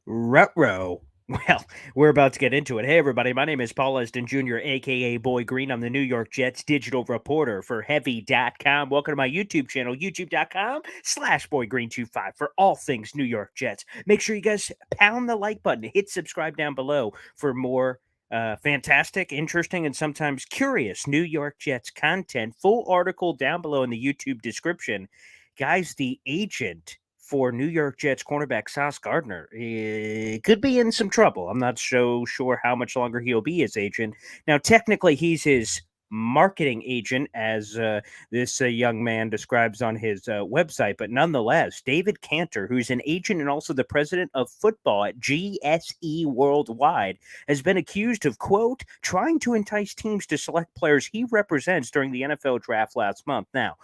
Rutro. Well, we're about to get into it. Hey, everybody. My name is Paul Eston Jr., a.k.a. Boy Green. I'm the New York Jets digital reporter for Heavy.com. Welcome to my YouTube channel, youtube.com/BoyGreen25 for all things New York Jets. Make sure you guys pound the like button, hit subscribe down below for more fantastic, interesting, and sometimes curious New York Jets content. Full article down below in the YouTube description. Guys, the agent for New York Jets cornerback Sauce Gardner could be in some trouble. I'm not so sure how much longer he'll be his agent. Now, technically, he's his marketing agent, as this young man describes on his website. But nonetheless, David Cantor, who's an agent and also the president of football at GSE Worldwide, has been accused of, quote, trying to entice teams to select players he represents during the NFL draft last month. Now,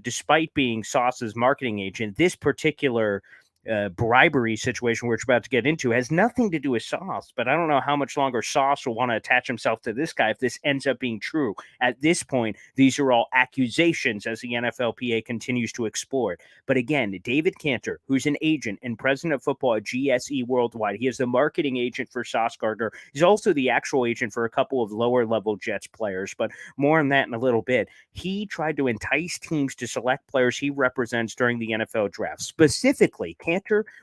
despite being Sauce's marketing agent, this particular bribery situation we're about to get into has nothing to do with Sauce, but I don't know how much longer Sauce will want to attach himself to this guy if this ends up being true. At this point, these are all accusations as the NFLPA continues to explore it. But again, David Cantor, who's an agent and president of football at GSE Worldwide, he is the marketing agent for Sauce Gardner. He's also the actual agent for a couple of lower level Jets players, but more on that in a little bit. He tried to entice teams to select players he represents during the NFL draft. Specifically, Cantor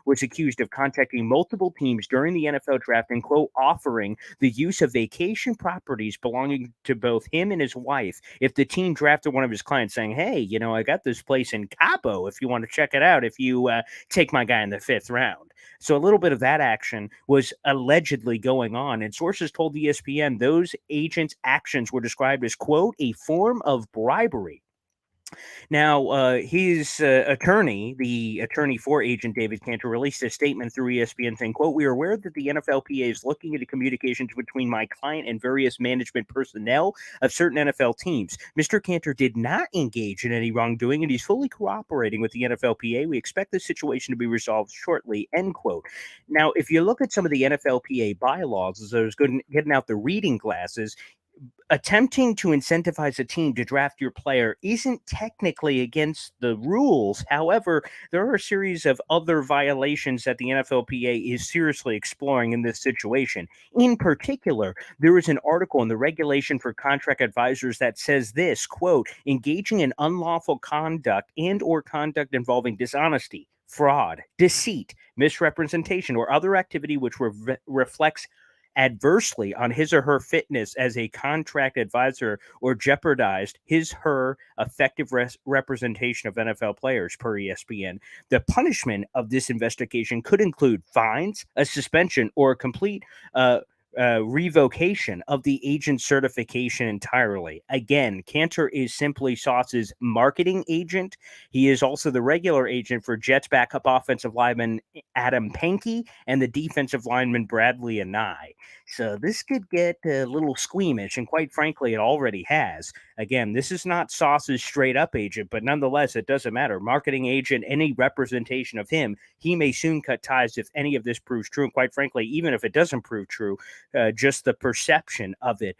was accused of contacting multiple teams during the NFL draft and, quote, offering the use of vacation properties belonging to both him and his wife if the team drafted one of his clients, saying, hey, I got this place in Cabo if you want to check it out, if you take my guy in the fifth round. So a little bit of that action was allegedly going on, and sources told ESPN those agents' actions were described as, quote, a form of bribery. Now, his attorney, the attorney for agent David Cantor, released a statement through ESPN saying, quote, we are aware that the NFLPA is looking into communications between my client and various management personnel of certain NFL teams. Mr. Cantor did not engage in any wrongdoing, and he's fully cooperating with the NFLPA. We expect this situation to be resolved shortly, end quote. Now, if you look at some of the NFLPA bylaws, as I was getting out the reading glasses, attempting to incentivize a team to draft your player isn't technically against the rules. However, there are a series of other violations that the NFLPA is seriously exploring in this situation. In particular, there is an article in the regulation for contract advisors that says this, quote, engaging in unlawful conduct and or conduct involving dishonesty, fraud, deceit, misrepresentation, or other activity which reflects adversely on his or her fitness as a contract advisor or jeopardized her effective representation of NFL players, per ESPN. The punishment of this investigation could include fines, a suspension, or a complete revocation of the agent certification entirely. Again, Cantor is simply Sauce's marketing agent. He is also the regular agent for Jets backup offensive lineman Adam Pankey and the defensive lineman Bradley Anai. So this could get a little squeamish, and quite frankly, it already has. Again, this is not Sauce's straight up agent, but nonetheless, it doesn't matter. Marketing agent, any representation of him, he may soon cut ties if any of this proves true. And quite frankly, even if it doesn't prove true, just the perception of it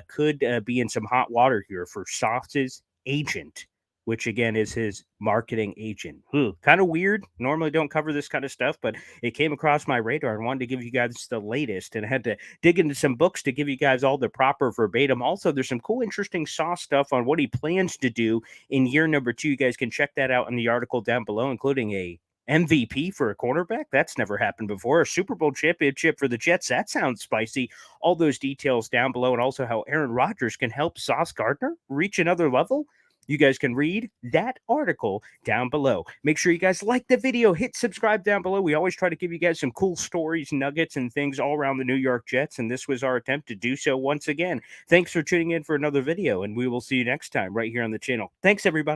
could be in some hot water here for Sauce's agent, which again is his marketing agent. Kind of weird. Normally don't cover this kind of stuff, but it came across my radar and wanted to give you guys the latest, and I had to dig into some books to give you guys all the proper verbatim. Also, there's some cool, interesting Sauce stuff on what he plans to do in year number 2. You guys can check that out in the article down below, including a MVP for a cornerback. That's never happened before. A Super Bowl championship for the Jets. That sounds spicy. All those details down below, and also how Aaron Rodgers can help Sauce Gardner reach another level. You guys can read that article down below. Make sure you guys like the video, hit subscribe down below. We always try to give you guys some cool stories, nuggets, and things all around the New York Jets, and this was our attempt to do so once again. Thanks for tuning in for another video, and we will see you next time right here on the channel. Thanks, everybody.